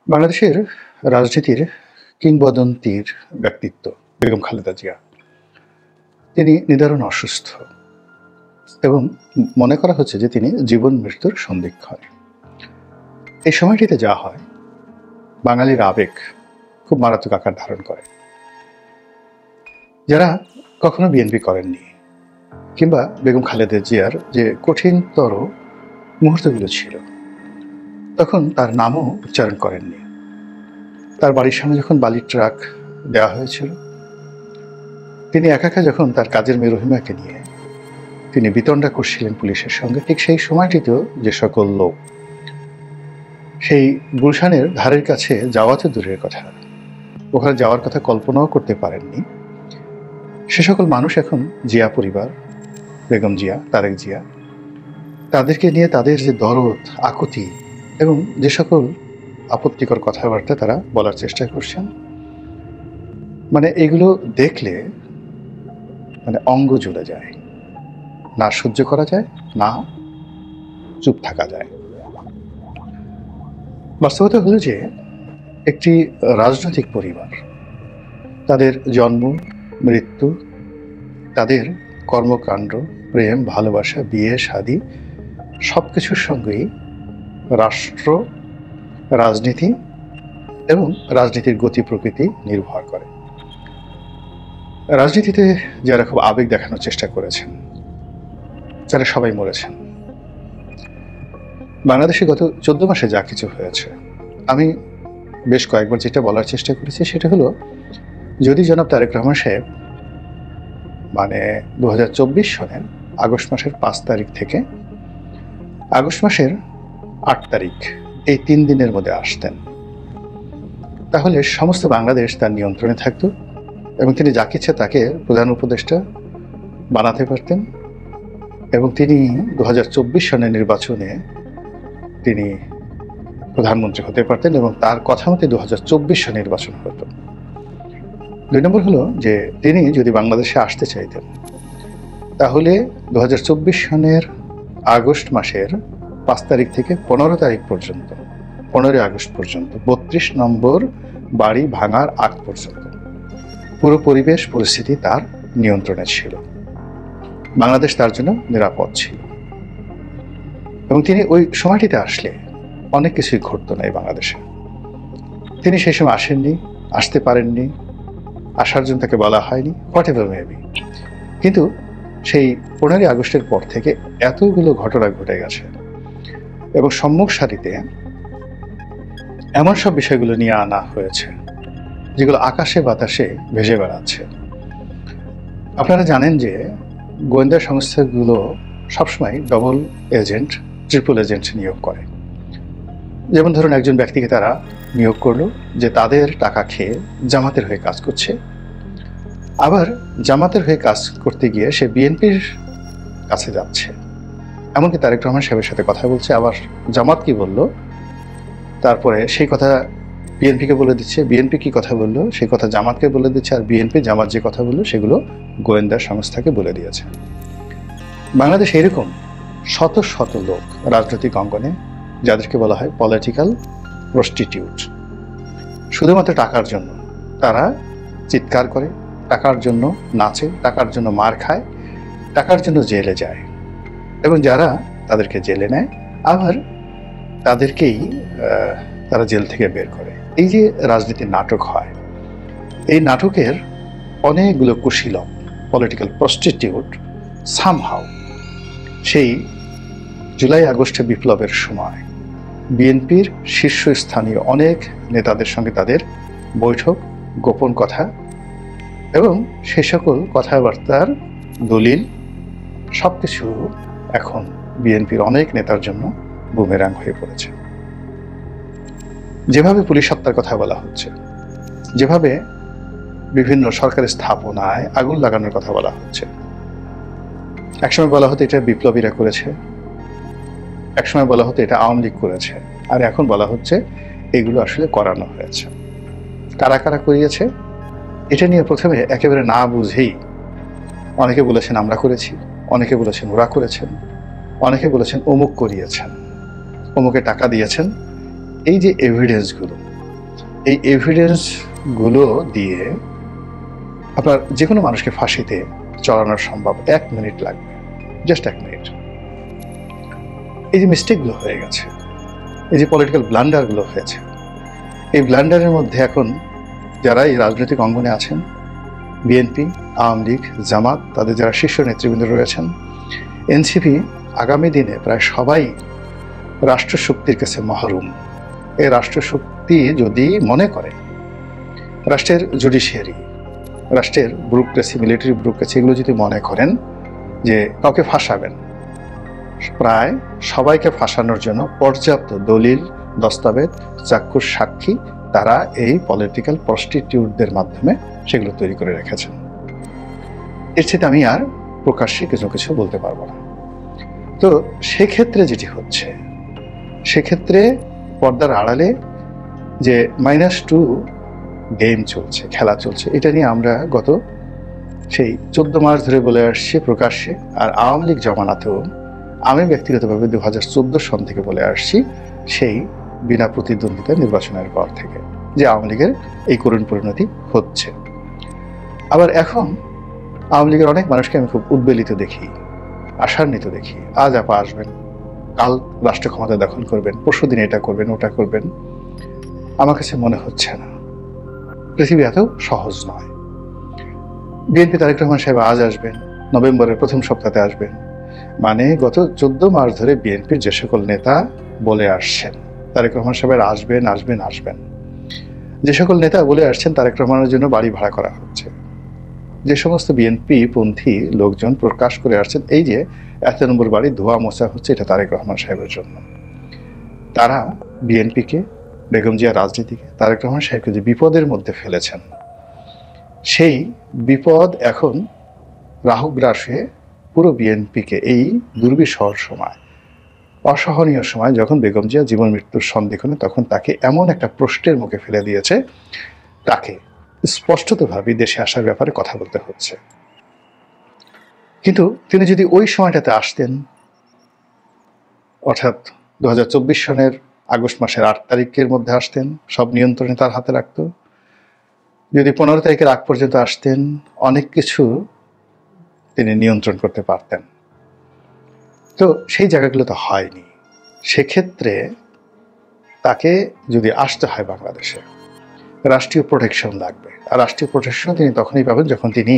বাংলাদেশের রাজনীতির কিংবদন্তির ব্যক্তিত্ব বেগম খালেদা জিয়া। তিনি নিদারুণ অসুস্থ এবং মনে করা হচ্ছে যে তিনি জীবন মৃত্যুর সন্ধিক্ষণ। এই সময়টিতে যা হয়, বাঙালির আবেগ খুব মারাত্মক আকার ধারণ করে। যারা কখনো বিএনপি করেননি কিংবা বেগম খালেদা জিয়ার যে কঠিনতর মুহূর্তগুলো ছিল, তখন তার নামও উচ্চারণ করেননি। তার বাড়ির সামনে যখন বালির ট্রাক দেওয়া হয়েছিল, তিনি একা যখন তার কাজের মেয়ে রহিমাকে নিয়ে তিনি বিতণ্ডা করছিলেন পুলিশের সঙ্গে, ঠিক সেই সময়টিতেও যে সকল লোক সেই গুলশানের ধারের কাছে যাওয়া তো দূরের কথা, ওখানে যাওয়ার কথা কল্পনাও করতে পারেননি, সে সকল মানুষ এখন জিয়া পরিবার, বেগম জিয়া, তারেক জিয়া, তাদেরকে নিয়ে তাদের যে দরদ, আকুতি এবং যে সকল আপত্তিকর কথাবার্তা তারা বলার চেষ্টা করছেন, মানে এগুলো দেখলে অঙ্গ জ্বলে যায়, না সহ্য করা যায়, না চুপ থাকা যায়। বাস্তবতা হলো যে একটি রাজনৈতিক পরিবার, তাদের জন্ম, মৃত্যু, তাদের কর্মকাণ্ড, প্রেম, ভালোবাসা, বিয়ে, শাদী সব কিছুর সঙ্গেই রাষ্ট্র, রাজনীতি এবং রাজনীতির গতি প্রকৃতি নির্ভর করে। রাজনীতিতে যারা খুব আবেগ দেখানোর চেষ্টা করেছেন, যারা সবাই মরেছেন। বাংলাদেশে গত 14 মাসে যা কিছু হয়েছে, আমি বেশ কয়েকবার যেটা বলার চেষ্টা করেছি সেটা হলো, যদি জনাব তারেক রহমান সাহেব 2024 সনের আগস্ট মাসের 5 তারিখ থেকে আগস্ট মাসের 8 তারিখ, এই 3 দিনের মধ্যে আসতেন, তাহলে সমস্ত বাংলাদেশ তার নিয়ন্ত্রণে থাকতো এবং তিনি যাকে ইচ্ছে তাকে প্রধান উপদেষ্টা বানাতে পারতেন এবং তিনি 2024 সনের নির্বাচনে তিনি প্রধানমন্ত্রী হতে পারতেন এবং তার কথা মতে 2024 সনের নির্বাচন হতো। 2 নম্বর হলো যে তিনি যদি বাংলাদেশে আসতে চাইতেন, তাহলে 2024 সনের আগস্ট মাসের 5 তারিখ থেকে 15 তারিখ পর্যন্ত, 15 আগস্ট পর্যন্ত 32 নম্বর বাড়ি ভাঙার আগ পর্যন্ত পুরো পরিবেশ পরিস্থিতি তার নিয়ন্ত্রণে ছিল, বাংলাদেশ তার জন্য নিরাপদ ছিল। এবং তিনি ওই সময়টিতে আসলে অনেক কিছুই ঘটতো না এই বাংলাদেশে। তিনি সেই সময় আসেননি, আসতে পারেননি, আসার জন্য তাকে বলা হয়নি, হোয়াট এভার মেবি। কিন্তু সেই 15 আগস্টের পর থেকে এতগুলো ঘটনা ঘটে গেছে এবং সম্মুখ সারিতে এমন সব বিষয়গুলো নিয়ে আনা হয়েছে যেগুলো আকাশে বাতাসে ভেসে বেড়াচ্ছে। আপনারা জানেন যে গোয়েন্দা সংস্থাগুলো সবসময় ডবল এজেন্ট, ট্রিপল এজেন্ট নিয়োগ করে। যেমন ধরুন, একজন ব্যক্তিকে তারা নিয়োগ করলো যে তাদের টাকা খেয়ে জামাতের হয়ে কাজ করছে, আবার জামাতের হয়ে কাজ করতে গিয়ে সে বিএনপির কাছে যাচ্ছে, এমনকি তারেক রহমান সাহেবের সাথে কথা বলছে, আবার জামাত কি বলল তারপরে সেই কথা বিএনপিকে বলে দিচ্ছে, বিএনপি কি কথা বললো সেই কথা জামাতকে বলে দিচ্ছে, আর বিএনপি জামাত যে কথা বললো সেগুলো গোয়েন্দা সংস্থাকে বলে দিয়েছে। বাংলাদেশে এরকম শত শত লোক রাজনৈতিক অঙ্গনে, যাদেরকে বলা হয় পলিটিক্যাল প্রস্টিটিউট। শুধুমাত্র টাকার জন্য তারা চিৎকার করে, টাকার জন্য নাচে, টাকার জন্য মার খায়, টাকার জন্য জেলে যায় এবং যারা তাদেরকে জেলে নেয় আবার তাদেরকেই তারা জেল থেকে বের করে। এই যে রাজনীতির নাটক হয়, এই নাটকের অনেকগুলো কুশীলব পলিটিক্যাল প্রস্টিটিউট সামহাউ সেই জুলাই আগস্টে বিপ্লবের সময় বিএনপির শীর্ষস্থানীয় অনেক নেতাদের সঙ্গে তাদের বৈঠক, গোপন কথা এবং সে সকল কথাবার্তার দলিল সবকিছু এখন বিএনপির অনেক নেতার জন্য বুমেরাং হয়ে পড়েছে। যেভাবে পুলিশ হত্যার কথা বলা হচ্ছে, যেভাবে বিভিন্ন সরকারি স্থাপনায় আগুন লাগানোর কথা বলা হচ্ছে, একসময় বলা হতো এটা বিপ্লবীরা করেছে, একসময় বলা হতো এটা আওয়ামী লীগ করেছে, আর এখন বলা হচ্ছে এগুলো আসলে করানো হয়েছে। কারা কারা করিয়েছে এটা নিয়ে প্রথমে একেবারে না বুঝেই অনেকে বলেছেন আমরা করেছি, অনেকে বলেছেন ওরা করেছেন, অনেকে বলেছেন অমুক করিয়েছেন, অমুকে টাকা দিয়েছেন। এই যে এভিডেন্সগুলো, এই এভিডেন্সগুলো দিয়ে আপনার যে কোনো মানুষকে ফাঁসিতে চড়ানো সম্ভব। 1 মিনিট লাগবে, জাস্ট 1 মিনিট। এই যে মিস্টেকগুলো হয়ে গেছে, এই যে পলিটিক্যাল ব্লান্ডারগুলো হয়েছে, এই ব্লান্ডারের মধ্যে এখন যারা এই রাজনৈতিক অঙ্গনে আছেন, বিএনপি, আওয়ামী লীগ, জামাত, তাদের যারা শীর্ষ নেতৃবৃন্দ রয়েছেন, এনসিপি, আগামী দিনে প্রায় সবাই রাষ্ট্রশক্তির কাছে মাহরুম। এই রাষ্ট্রশক্তি যদি মনে করে রাষ্ট্রের জুডিশিয়ারি, রাষ্ট্রের ব্যুরোক্রেসি, মিলিটারি ব্যুরোক্রেসি, এগুলো যদি মনে করেন যে কাউকে ফাঁসাবেন, প্রায় সবাইকে ফাঁসানোর জন্য পর্যাপ্ত দলিল, দস্তাবেজ, চাক্ষুষ সাক্ষী তারা এই পলিটিক্যাল প্রস্টিটিউটদের মাধ্যমে সেগুলো তৈরি করে রেখেছেন। এর চেয়ে আমি আর প্রকাশ্যে কিছু বলতে পারবো না। তো সেক্ষেত্রে যেটি হচ্ছে, সেক্ষেত্রে পর্দার আড়ালে যে -2 গেম চলছে, খেলা চলছে, এটা নিয়ে আমরা গত সেই 14 মাস ধরে বলে আসছি প্রকাশ্যে। আর আওয়ামী লীগ জমানাতেও আমি ব্যক্তিগতভাবে 2014 সন থেকে বলে আসছি, সেই বিনা প্রতিদ্বন্দ্বিতা নির্বাচনের পর থেকে, যে আওয়ামী লীগের এই করুণ পরিণতি হচ্ছে। আবার এখন আওয়ামী লীগের অনেক মানুষকে আমি খুব উদ্বেলিত দেখি, আশান্বিত দেখি। আজ আপা আসবেন, কাল রাষ্ট্র ক্ষমতা দখল করবেন, পরশুদিন এটা করবেন, ওটা করবেন। আমার কাছে মনে হচ্ছে না পৃথিবী এত সহজ নয়। বিএনপি তারেক রহমান সাহেব আজ আসবেন, নভেম্বরের প্রথম সপ্তাহে আসবেন, মানে গত 14 মাস ধরে বিএনপির যে সকল নেতা বলে আসছেন তারেক রহমান সাহেব আসবেন আসবেন আসবেন, যে সকল নেতা বলে আসছেন তারেক রহমানের জন্য বাড়ি ভাড়া করা হচ্ছে, যে সমস্ত বিএনপি পন্থী লোকজন প্রকাশ করে আসছেন এই যে 1 নম্বর বাড়ি ধোয়া মোছা হচ্ছে, এটা তারেক রহমান সাহেবের জন্য। তারা বিএনপিকে, বেগম জিয়া রাজনীতিকে, তারেক রহমান সাহেবকে যে বিপদের মধ্যে ফেলেছেন, সেই বিপদ এখন রাহুগ্রাস হয়ে পুরো বিএনপিকে এই দুর্বিষহ সময়, অসহনীয় সময়, যখন বেগম জিয়া জীবন মৃত্যুর সন্ধিক্ষণে, তখন তাকে এমন একটা প্রশ্নের মুখে ফেলে দিয়েছে, তাকে স্পষ্টতভাবে দেশে আসার ব্যাপারে কথা বলতে হচ্ছে। কিন্তু তিনি যদি ওই সময়টাতে আসতেন, অর্থাৎ 2024 সনের আগস্ট মাসের 8 তারিখের মধ্যে আসতেন, সব নিয়ন্ত্রণে তার হাতে রাখত, যদি 15 তারিখের আগ পর্যন্ত আসতেন, অনেক কিছু তিনি নিয়ন্ত্রণ করতে পারতেন। তো সেই জায়গাগুলো তো হয়নি। সেক্ষেত্রে তাকে যদি আসতে হয় বাংলাদেশে, রাষ্ট্রীয় প্রোটেকশন লাগবে। আর রাষ্ট্রীয় প্রোটেকশন তিনি তখনই পাবেন যখন তিনি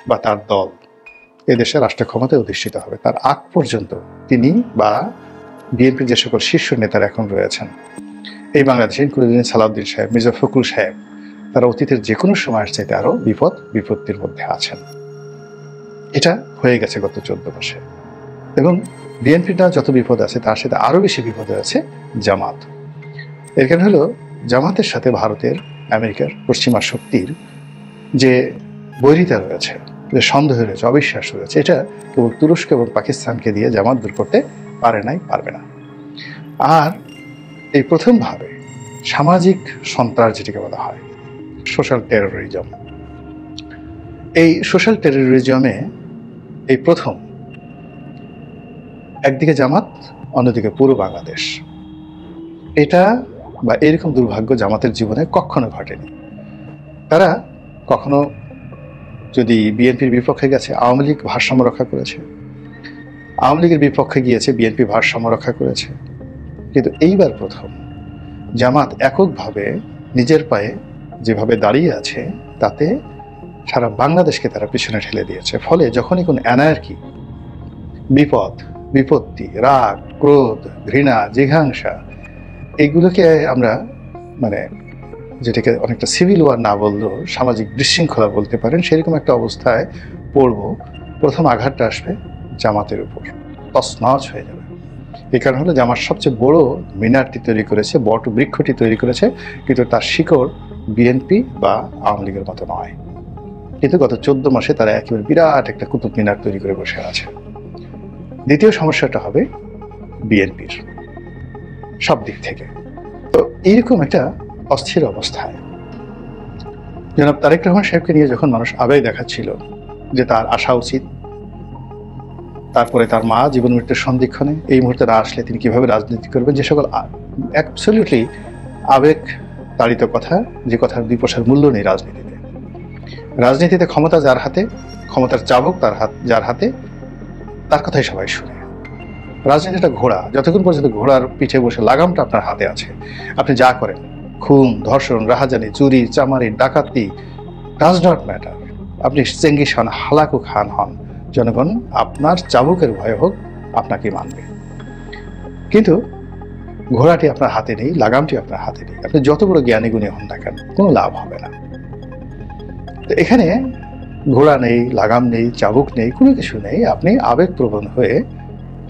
বা তার দল এদেশে রাষ্ট্র ক্ষমতায় অধিষ্ঠিত হবে। তার আগ পর্যন্ত তিনি বা বিএনপির যে সকল শীর্ষ নেতারা এখন রয়েছেন এই বাংলাদেশে, ইনক্লুডিং সালাউদ্দিন সাহেব, মির্জা ফখরুল সাহেব, তারা অতীতের যে কোনো সময়ের চাইতে আরো বিপত্তির মধ্যে আছেন। এটা হয়ে গেছে গত 14 মাসে। এবং বিএনপিটা যত বিপদ আছে তার সাথে আরো বেশি বিপদে আছে জামাত। এর কারণ হলো জামাতের সাথে ভারতের, আমেরিকার, পশ্চিমা শক্তির যে বৈরিতা রয়েছে, যে সন্দেহ রয়েছে, অবিশ্বাস রয়েছে, এটা কেবল তুরস্ক এবং পাকিস্তানকে দিয়ে জামাত দূর করতে পারে নাই, পারবে না। আর এই প্রথমভাবে সামাজিক সন্ত্রাস যেটাকে বলা হয়, সোশ্যাল টেরোরিজম, এই সোশ্যাল টেরোরিজমে এই প্রথম একদিকে জামাত, অন্যদিকে পুরো বাংলাদেশ। এটা বা এরকম দুর্ভাগ্য জামাতের জীবনে কখনো ঘটেনি। তারা কখনো যদি বিএনপির বিপক্ষে গেছে, আওয়ামী লীগ ভারসাম্য রক্ষা করেছে, আওয়ামী লীগের বিপক্ষে গিয়েছে, বিএনপি ভারসাম্য রক্ষা করেছে। কিন্তু এইবার প্রথম জামাত এককভাবে নিজের পায়ে যেভাবে দাঁড়িয়ে আছে, তাতে সারা বাংলাদেশকে তারা পিছনে ঠেলে দিয়েছে। ফলে যখনই কোনো অ্যানার্কি, বিপদ, বিপত্তি, রাগ, ক্রোধ, ঘৃণা, জিঘাংসা, এগুলোকে আমরা মানে যেটাকে অনেকটা সিভিল ওয়ার না বললেও সামাজিক বিশৃঙ্খলা বলতে পারেন, সেরকম একটা অবস্থায় পড়ব, প্রথম আঘাতটা আসবে জামাতের উপর, তছনছ হয়ে যাবে। এই কারণ হলো জামাত সবচেয়ে বড় মিনারটি তৈরি করেছে, বট বৃক্ষটি তৈরি করেছে, কিন্তু তার শিকড় বিএনপি বা আওয়ামী লীগের মতো নয়। কিন্তু গত 14 মাসে তারা একেবারে বিরাট একটা কুতুব মিনার তৈরি করে বসে আছে। দ্বিতীয় সমস্যাটা হবে বিএনপির সব দিক থেকে। তো এইরকম একটা অস্থির অবস্থায় জনাব তারেক রহমান সাহেবকে নিয়ে যখন মানুষ আবেগ দেখাচ্ছিল যে তার আসা উচিত, তারপরে তার মা জীবন মৃত্যুর সন্ধিক্ষণে, এই মুহূর্তে না আসলে তিনি কিভাবে রাজনীতি করবেন, যে সকল অ্যাবসলিউটলি আবেগ তাড়িত কথা, যে কথার দুই পয়সার মূল্য নেই রাজনীতিতে। রাজনীতিতে ক্ষমতা যার হাতে, ক্ষমতার চাবুক যার হাতে, তার কথাই সবাই শুনে। রাজনীতিটা ঘোড়া, যতক্ষণ পর্যন্ত ঘোড়ার পিঠে বসে লাগামটা আপনার হাতে আছে, আপনি যা করেন, খুন, ধর্ষণ, রাহাজানি, চুরি, চামারি, ডাকাতি, ডাজ নট ম্যাটার। আপনি চেঙ্গিস হন, হালাকু খান হন, জনগণ আপনার চাবুকের ভয় হোক আপনাকে মানবে। কিন্তু ঘোড়াটি আপনার হাতে নেই, লাগামটি আপনার হাতে নেই। আপনি যত বড় জ্ঞানী গুণী হন না কেন, কোনো লাভ হবে না। তো এখানে ঘোড়া নেই, লাগাম নেই, চাবুক নেই, কোনো কিছু নেই। আপনি আবেগপ্রবণ হয়ে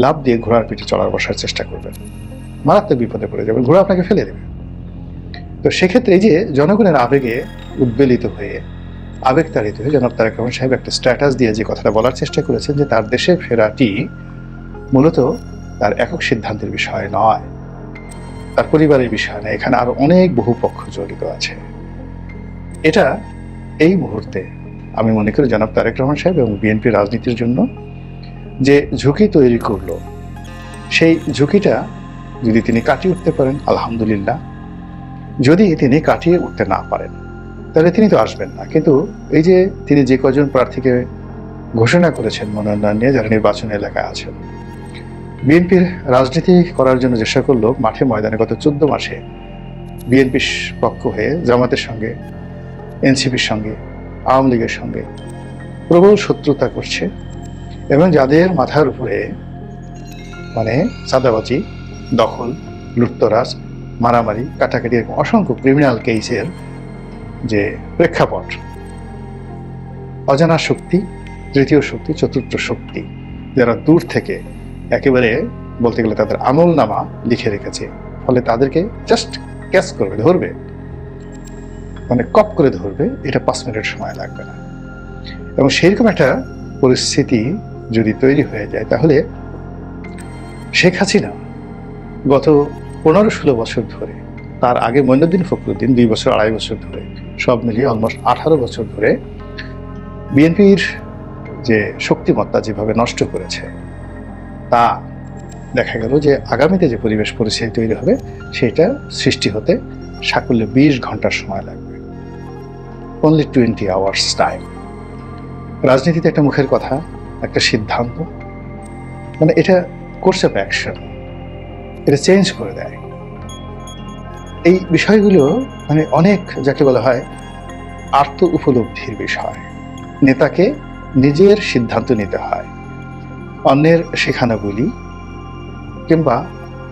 লাভ দিয়ে ঘোড়ার পিঠে চড়ার বসার চেষ্টা করবেন, মারাত্মক বিপদে পড়ে যাবেন, ঘোড়া আপনাকে ফেলে দেবে। তো সেক্ষেত্রে এই যে জনগণের আবেগে উদ্বেলিত হয়ে, আবেগতাড়িত হয়ে জনাব তারেক রহমান সাহেব একটা স্ট্যাটাস দিয়ে যে কথাটা বলার চেষ্টা করেছেন যে তার দেশে ফেরাটি মূলত তার একক সিদ্ধান্তের বিষয় নয়, তার পরিবারের বিষয় নয়, এখানে আরো অনেক বহু পক্ষ জড়িত আছে। এটা এই মুহূর্তে আমি মনে করি জনাব তারেক রহমান সাহেব এবং বিএনপি রাজনীতির জন্য যে ঝুঁকি তৈরি করলো, সেই ঝুঁকিটা যদি তিনি কাটিয়ে উঠতে পারেন আলহামদুলিল্লাহ, যদি তিনি কাটিয়ে উঠতে না পারেন তাহলে তিনি তো আসবেন না। কিন্তু এই যে তিনি যে কজন প্রার্থীকে ঘোষণা করেছেন মনোনয়ন নিয়ে, যারা নির্বাচনী এলাকায় আছেন, বিএনপির রাজনীতি করার জন্য যে সকল লোক মাঠে ময়দানে গত 14 মাসে বিএনপির পক্ষ হয়ে জামাতের সঙ্গে, এনসিপির সঙ্গে, আওয়ামী লীগের সঙ্গে প্রবল শত্রুতা করছে এবং যাদের মাথার উপরে মানে চাঁদাবাজি, দখল, লুটতরাজ, মারামারি, কাটাকাটি, এরকম অসংখ্য ক্রিমিনাল কেসের যে প্রেক্ষাপট, অজানা শক্তি, তৃতীয় শক্তি, চতুর্থ শক্তি, যারা দূর থেকে একেবারে বলতে গেলে তাদের আমল নামা লিখে রেখেছে, ফলে তাদেরকে জাস্ট ক্যাচ করবে, ধরবে, মানে কপ করে ধরবে, এটা 5 মিনিট সময় লাগবে না। এবং সেইরকম একটা পরিস্থিতি যদি তৈরি হয়ে যায় তাহলে শেখ হাসিনা গত 15-16 বছর ধরে, তার আগে মঈনুদ্দিন ফখরুদ্দিন 2 বছর 2.5 বছর ধরে, সব মিলিয়ে অলমোস্ট 18 বছর ধরে বিএনপির যে শক্তিমত্তা যেভাবে নষ্ট করেছে, তা দেখা গেল যে আগামীতে যে পরিবেশ পরিস্থিতি তৈরি হবে সেটা সৃষ্টি হতে সাকুল্যে 20 ঘন্টার সময় লাগবে, অনলি 20 আওয়ার্স টাইম। রাজনীতিতে একটা মুখের কথা, একটা সিদ্ধান্ত, মানে এটা কোর্স অফ অ্যাকশন, এটা চেঞ্জ করে দেয়। এই বিষয়গুলো মানে অনেক, যাকে বলা হয় আত্ম উপলব্ধির বিষয়। নেতাকে নিজের সিদ্ধান্ত নিতে হয়, অন্যের শেখানোগুলি কিংবা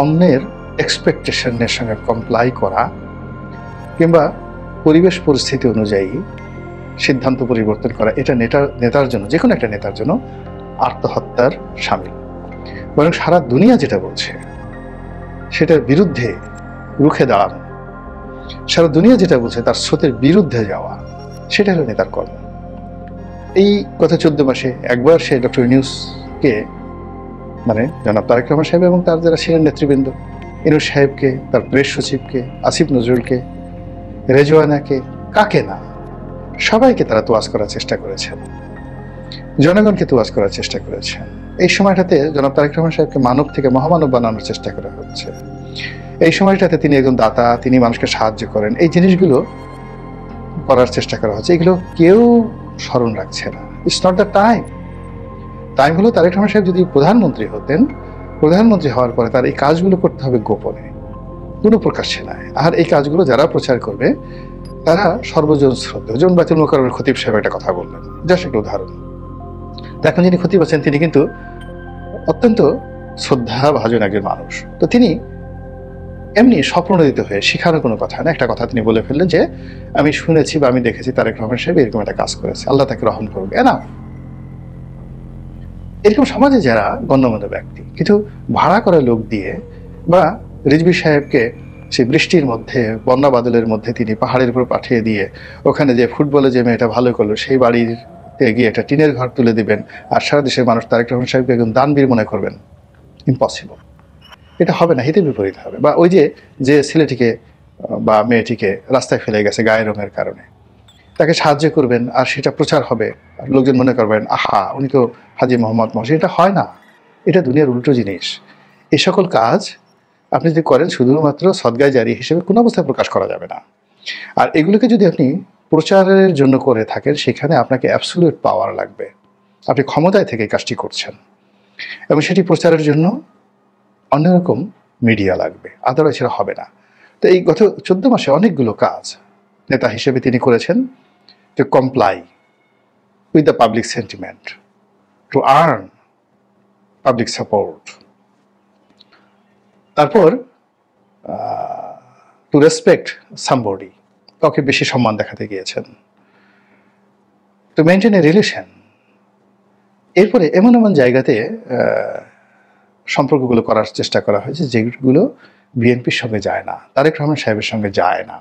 অন্যের এক্সপেকটেশনের সঙ্গে কমপ্লাই করা কিংবা পরিবেশ পরিস্থিতি অনুযায়ী সিদ্ধান্ত পরিবর্তন করা, এটা নেতার জন্য, যে কোনো একটা নেতার জন্য আত্মহত্যার শামিল। বরং সারা দুনিয়া যেটা বলছে সেটার বিরুদ্ধে রুখে দাঁড়ানো, সারা দুনিয়া যেটা বলছে তার স্রোতের বিরুদ্ধে যাওয়া, সেটা হলো নেতার কর্ম। এই গত 14 মাসে একবার সে ডক্টর ইউনূসকে, মানে জনাব তারেক রহমান সাহেব এবং তার যারা ছিলেন নেতৃবৃন্দ, ইউনূস সাহেবকে, তার প্রেস সচিবকে, আসিফ নজরুলকে, রেজওয়ানাকে, কাকে না, সবাইকে তারা তোয়াজ করার চেষ্টা করেছেন, জনগণকে তোয়াজ করার চেষ্টা করেছেন। এই সময়টাতে জনাব তারেক রহমান সাহেবকে মানব থেকে মহামানব বানানোর চেষ্টা করা হচ্ছে। এই সময়টাতে তিনি একজন দাতা, তিনি মানুষকে সাহায্য করেন, এই জিনিসগুলো করার চেষ্টা করা হচ্ছে। এগুলো কেউ স্মরণ রাখছে না। It's not the time. Time হলো তারেক রহমান সাহেব যদি প্রধানমন্ত্রী হতেন, প্রধানমন্ত্রী হওয়ার পরে তার এই কাজগুলো করতে হবে গোপনে, কোনো প্রকাশ্যে নয়। আর এই কাজগুলো যারা প্রচার করবে তারা সর্বজন শ্রদ্ধেয়। যেমন বাইতুল মোকাররমের খতিব সাহেব একটা কথা বললেন, জাস্ট একটা উদাহরণ। এখন যিনি খতিব আছেন তিনি কিন্তু অত্যন্ত শ্রদ্ধাভাজন একজন মানুষ। তো তিনি এমনি স্বপ্রণোদিত হয়ে, শিখানোর কোনো কথা না, একটা কথা তিনি বলে ফেললেন যে আমি শুনেছি বা আমি দেখেছি তারেক রহমান সাহেব এরকম একটা কাজ করেছে, আল্লাহ তাকে রহম করুক। না, এরকম সমাজে যারা গণ্যমান্য ব্যক্তি কিন্তু ভাড়া করা লোক দিয়ে, বা রিজভী সাহেবকে সেই বৃষ্টির মধ্যে, বন্যা বাদলের মধ্যে তিনি পাহাড়ের উপর পাঠিয়ে দিয়ে ওখানে যে ফুটবলে যে মেয়েটা ভালো করলো সেই বাড়িতে গিয়ে একটা টিনের ঘর তুলে দিবেন আর সারা দেশের মানুষ তারেক রহমান সাহেবকে একজন দানবীর মনে করবেন, ইম্পসিবল। এটা হবে না, হিতে বিপরীত হবে। বা ওই যে ছেলেটিকে বা মেয়েটিকে রাস্তায় ফেলে গেছে গায়ের রঙের কারণে, তাকে সাহায্য করবেন আর সেটা প্রচার হবে, আর লোকজন মনে করবেন আহা উনি তো হাজী মোহাম্মদ মহসিন। এটা হয় না, এটা দুনিয়ার উল্টো জিনিস। এই সকল কাজ আপনি যদি করেন শুধুমাত্র সদগায় জারি হিসেবে কোনো অবস্থায় প্রকাশ করা যাবে না। আর এগুলোকে যদি আপনি প্রচারের জন্য করে থাকেন, সেখানে আপনাকে অ্যাবসলিউট পাওয়ার লাগবে। আপনি ক্ষমতায় থেকে কাজটি করছেন এবং সেটি প্রচারের জন্য অন্যরকম মিডিয়া লাগবে, আদারওয়াইজ সেটা হবে না। তো এই গত 14 মাসে অনেকগুলো কাজ নেতা হিসেবে তিনি করেছেন to comply with the public sentiment, to earn public support, তারপর to respect somebody, কাউকে বেশি সম্মান দেখাতে গিয়েছেন, to maintain a relation। এরপরে এমন এমন জায়গাতে সম্পর্কগুলো করার চেষ্টা করা হয়েছে যেগুলো বিএনপির সঙ্গে যায় না, তারেক রহমান সাহেবের সঙ্গে যায় না।